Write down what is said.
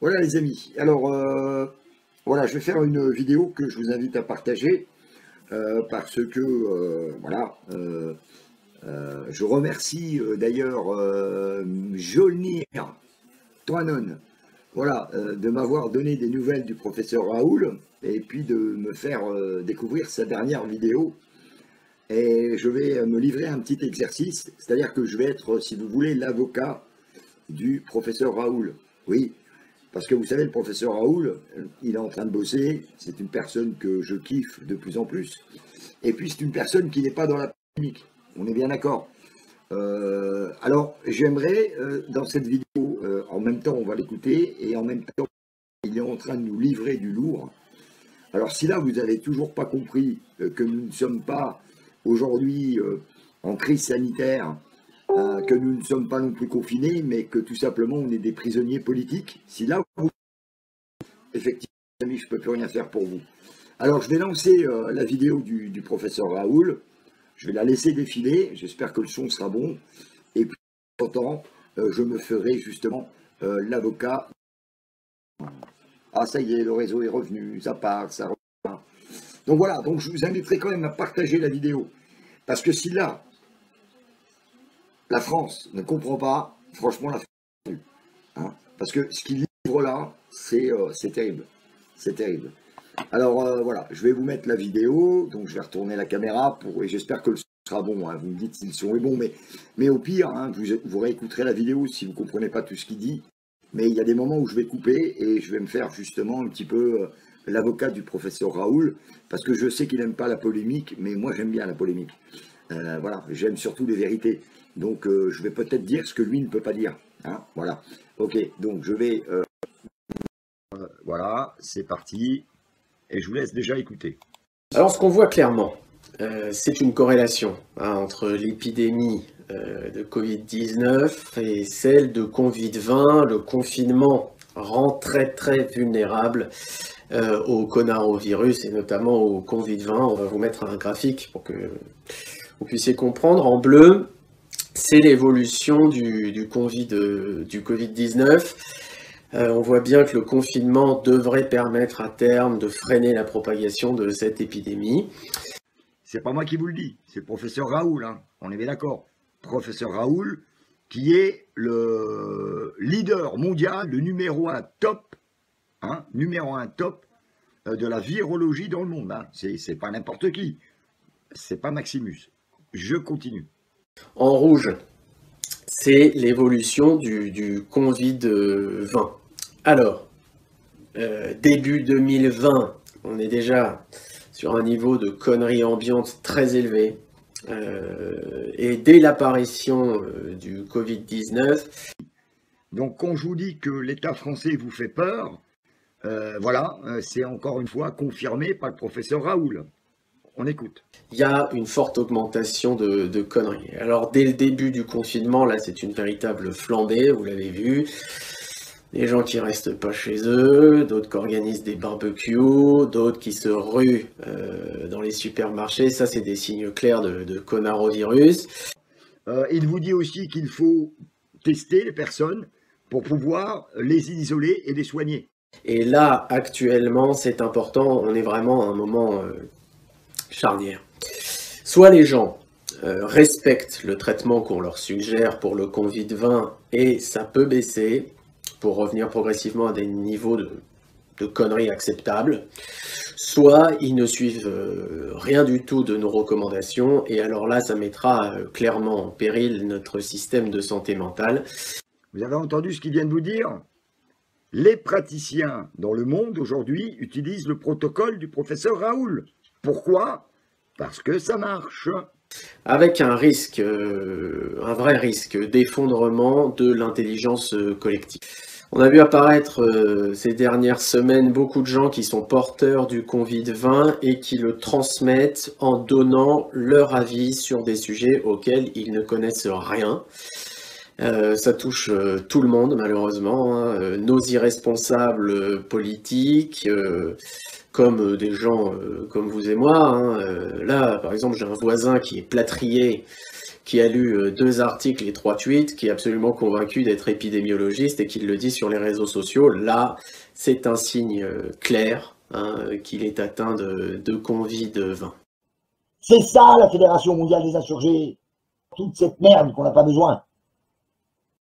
Voilà les amis, alors voilà, je vais faire une vidéo que je vous invite à partager parce que je remercie d'ailleurs Jolnir Toinon de m'avoir donné des nouvelles du professeur Raoul et puis de me faire découvrir sa dernière vidéo. Et je vais me livrer à un petit exercice, c'est-à-dire que je vais être, si vous voulez, l'avocat du professeur Raoul. Oui, parce que vous savez, le professeur Raoul, il est en train de bosser, c'est une personne que je kiffe de plus en plus, et puis c'est une personne qui n'est pas dans la polémique, on est bien d'accord. Alors, j'aimerais, dans cette vidéo, en même temps on va l'écouter, et en même temps il est en train de nous livrer du lourd. Alors si là vous n'avez toujours pas compris que nous ne sommes pas aujourd'hui en crise sanitaire, que nous ne sommes pas non plus confinés, mais que tout simplement on est des prisonniers politiques. Si là, effectivement, amis, je ne peux plus rien faire pour vous. Alors je vais lancer la vidéo du professeur Raoul, je vais la laisser défiler, j'espère que le son sera bon, et puis en même temps, je me ferai justement l'avocat. Ah ça y est, le réseau est revenu, ça part, ça revient. Donc voilà, donc je vous inviterai quand même à partager la vidéo, parce que si là, la France ne comprend pas, franchement, la France, hein, parce que ce qu'il livre là, c'est terrible. C'est terrible. Alors voilà, je vais vous mettre la vidéo, donc je vais retourner la caméra et j'espère que le son sera bon. Hein, vous me dites si le son est bon, mais au pire, hein, vous réécouterez la vidéo si vous ne comprenez pas tout ce qu'il dit. Mais il y a des moments où je vais couper et je vais me faire justement un petit peu l'avocat du professeur Raoul, parce que je sais qu'il n'aime pas la polémique, mais moi j'aime bien la polémique. Voilà, j'aime surtout les vérités. Donc je vais peut-être dire ce que lui ne peut pas dire. Hein, voilà. Ok, donc je vais... voilà, c'est parti. Et je vous laisse déjà écouter. Alors ce qu'on voit clairement, c'est une corrélation entre l'épidémie de Covid-19 et celle de Covid-20. Le confinement rend très vulnérable au coronavirus et notamment au Covid-20. On va vous mettre un graphique pour que vous puissiez comprendre. En bleu, c'est l'évolution du Covid-19. On voit bien que le confinement devrait permettre à terme de freiner la propagation de cette épidémie. C'est pas moi qui vous le dis, c'est le professeur Raoul, hein, on est bien d'accord. Professeur Raoul, qui est le leader mondial, le numéro 1 top, de la virologie dans le monde. Hein. C'est pas n'importe qui, c'est pas Maximus. Je continue. En rouge, c'est l'évolution du Covid-20. Alors, début 2020, on est déjà sur un niveau de conneries ambiantes très élevé. Et dès l'apparition du Covid-19... Donc, quand je vous dis que l'État français vous fait peur, c'est encore une fois confirmé par le professeur Raoul. On écoute. Il y a une forte augmentation de conneries. Alors, dès le début du confinement, là, c'est une véritable flambée, vous l'avez vu. Des gens qui restent pas chez eux, d'autres qui organisent des barbecues, d'autres qui se ruent dans les supermarchés. Ça, c'est des signes clairs de coronavirus. Il vous dit aussi qu'il faut tester les personnes pour pouvoir les isoler et les soigner. Et là, actuellement, c'est important, on est vraiment à un moment charnière. Soit les gens respectent le traitement qu'on leur suggère pour le Covid-20 et ça peut baisser pour revenir progressivement à des niveaux de conneries acceptables, soit ils ne suivent rien du tout de nos recommandations, et alors là, ça mettra clairement en péril notre système de santé mentale. Vous avez entendu ce qu'il vient de vous dire? Les praticiens dans le monde aujourd'hui utilisent le protocole du professeur Raoul. Pourquoi? Parce que ça marche. Avec un risque, un vrai risque d'effondrement de l'intelligence collective. On a vu apparaître ces dernières semaines beaucoup de gens qui sont porteurs du Covid-20 et qui le transmettent en donnant leur avis sur des sujets auxquels ils ne connaissent rien. Ça touche tout le monde malheureusement, hein. Nos irresponsables politiques, comme des gens comme vous et moi. Hein. Là, par exemple, j'ai un voisin qui est plâtrier, qui a lu 2 articles et 3 tweets, qui est absolument convaincu d'être épidémiologiste et qui le dit sur les réseaux sociaux, là, c'est un signe clair qu'il est atteint de Covid-20. C'est ça la Fédération mondiale des insurgés. Toute cette merde qu'on n'a pas besoin.